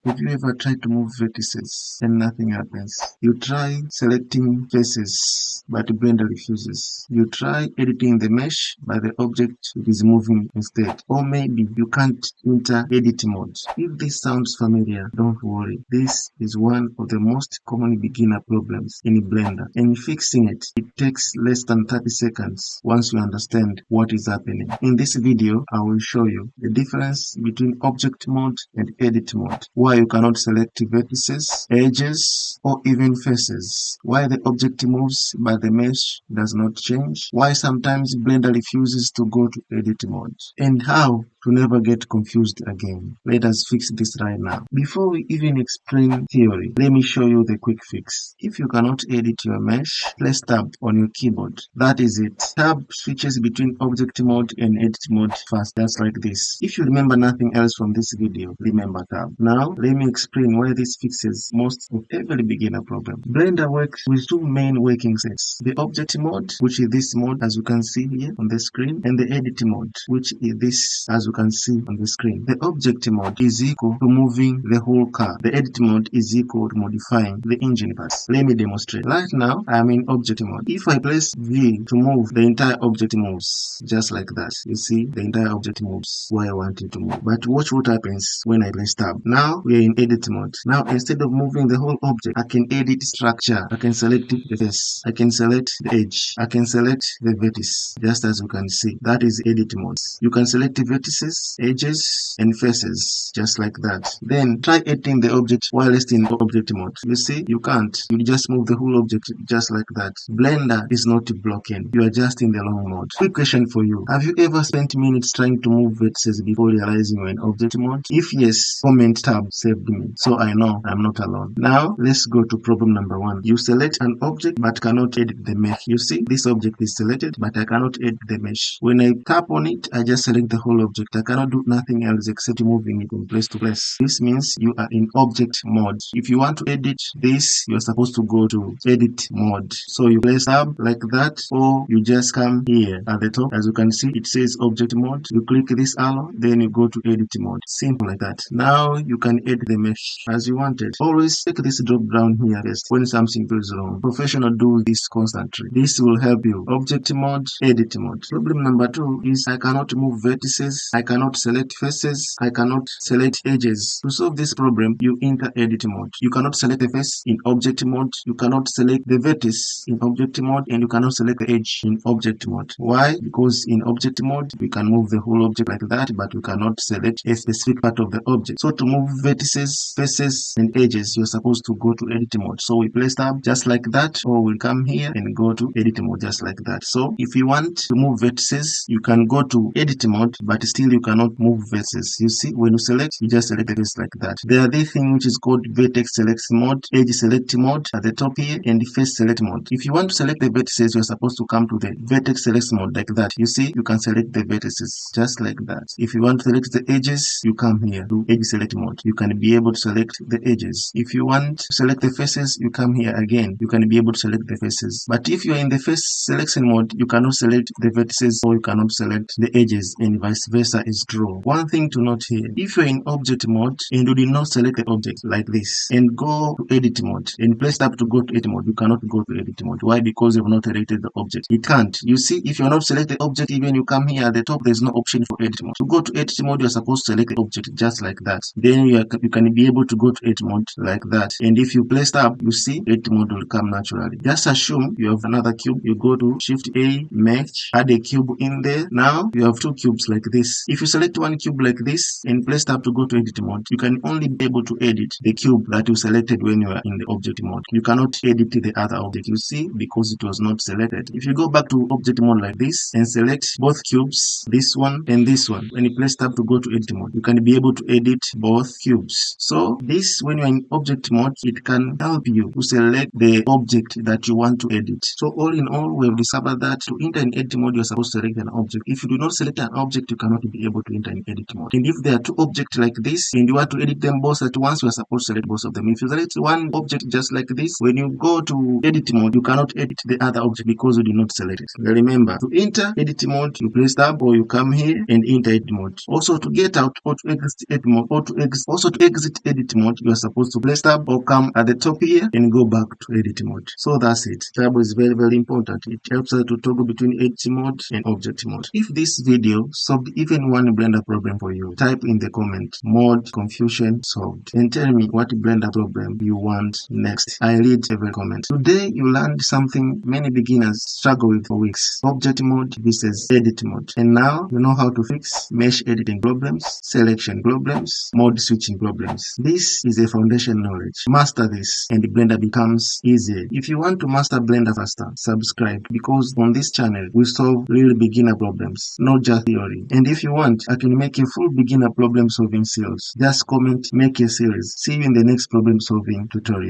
Have you ever tried to move vertices and nothing happens? You try selecting faces, but Blender refuses. You try editing the mesh, but the object is moving instead. Or maybe you can't enter edit mode. If this sounds familiar, don't worry. This is one of the most common beginner problems in Blender, and fixing it takes less than 30 seconds once you understand what is happening. In this video, I will show you the difference between object mode and edit mode, why you cannot select vertices, edges, or even faces, why the object moves but the mesh does not change, why sometimes Blender refuses to go to edit mode, and how to never get confused again. Let us fix this right now. Before we even explain theory, let me show you the quick fix. If you cannot edit your mesh, press Tab on your keyboard. That is it. Tab switches between object mode and edit mode fast, just like this. If you remember nothing else from this video, remember Tab. Now, let me explain why this fixes most of every beginner problem. Blender works with two main working sets. The object mode, which is this mode as you can see here on the screen, and the edit mode, which is this as you can see on the screen. The object mode is equal to moving the whole car. The edit mode is equal to modifying the engine parts. Let me demonstrate. Right now, I am in object mode. If I press V to move, the entire object moves, just like that. You see, the entire object moves where I want it to move. But watch what happens when I press Tab. Now, we are in edit mode. Now, instead of moving the whole object, I can edit structure. I can select the face. I can select the edge. I can select the vertex, just as you can see. That is edit mode. You can select the vertices, edges, and faces, just like that. Then try editing the object while it's in object mode. You see, you can't. You just move the whole object just like that. Blender is not blocking. You are just in the long mode. Quick question for you. Have you ever spent minutes trying to move vertices before realizing you're in object mode? If yes, comment tab saved me, so I know I'm not alone. Now, let's go to problem number 1. You select an object but cannot edit the mesh. You see, this object is selected but I cannot edit the mesh. When I tap on it, I just select the whole object. I cannot do nothing else except moving it from place to place. This means you are in object mode. If you want to edit this, you're supposed to go to edit mode. So you press tab like that, or you just come here at the top. As you can see, it says object mode. You click this arrow, then you go to edit mode. Simple like that. Now you can edit the mesh as you wanted. Always take this drop down here first when something goes wrong. Professional do this constantly. This will help you. Object mode, edit mode. Problem number 2 is I cannot move vertices. I cannot select faces. I cannot select edges. To solve this problem, you enter edit mode. You cannot select the face in object mode. You cannot select the vertex in object mode, and you cannot select the edge in object mode. Why? Because in object mode, we can move the whole object like that, but we cannot select a specific part of the object. So to move vertices, faces, and edges, you're supposed to go to edit mode. So we place tab just like that, or we'll come here and go to edit mode just like that. So if you want to move vertices, you can go to edit mode, but still you cannot move vertices. You see, when you select, you just select the face like that. There are this thing which is called vertex select mode, edge select mode at the top here, and the face select mode. If you want to select the vertices, you're supposed to come to the vertex select mode like that. You see, you can select the vertices just like that. If you want to select the edges, you come here to edge select mode. You can be able to select the edges. If you want to select the faces, you come here again. You can be able to select the faces. But if you're in the face selection mode, you cannot select the vertices, or you cannot select the edges, and vice versa is true. One thing to note here, if you're in object mode and you did not select the object like this and go to edit mode and press tab to go to edit mode, you cannot go to edit mode. Why? Because you have not selected the object. You can't. You see, if you're not selected the object, even you come here at the top, there's no option for edit mode. To go to edit mode, you're supposed to select the object just like that. Then you can be able to go to edit mode like that. And if you press tab, you see edit mode will come naturally. Just assume you have another cube. You go to Shift A, Mesh, add a cube in there. Now you have two cubes like this. If you select one cube like this and press tab to go to edit mode, you can only be able to edit the cube that you selected when you are in the object mode. You cannot edit the other object, you see, because it was not selected. If you go back to object mode like this and select both cubes, this one and this one, when you press tab to go to edit mode, you can be able to edit both cubes. So this, when you're in object mode, it can help you to select the object that you want to edit. So all in all, we have discovered that to enter in edit mode, you're supposed to select an object. If you do not select an object, you cannot be be able to enter in edit mode. And if there are two objects like this and you want to edit them both at once, you are supposed to select both of them. If you select one object just like this, when you go to edit mode, you cannot edit the other object because you did not select it. Now remember, to enter edit mode, you press tab or you come here and enter edit mode. Also to get out or to exit edit mode or to exit edit mode, you are supposed to press tab or come at the top here and go back to edit mode. So that's it. Tab is very, very important. It helps us to toggle between edit mode and object mode. If this video solved even one Blender problem for you, type in the comment mode confusion solved and tell me what Blender problem you want next. I read every comment. Today you learned something many beginners struggle with for weeks: object mode versus edit mode. And now you know how to fix mesh editing problems, selection problems, mode switching problems. This is a foundation knowledge. Master this and Blender becomes easier. If you want to master Blender faster, subscribe, because on this channel we solve real beginner problems, not just theory. And if you want, I can make a full beginner problem solving series. Just comment, make a series. See you in the next problem solving tutorial.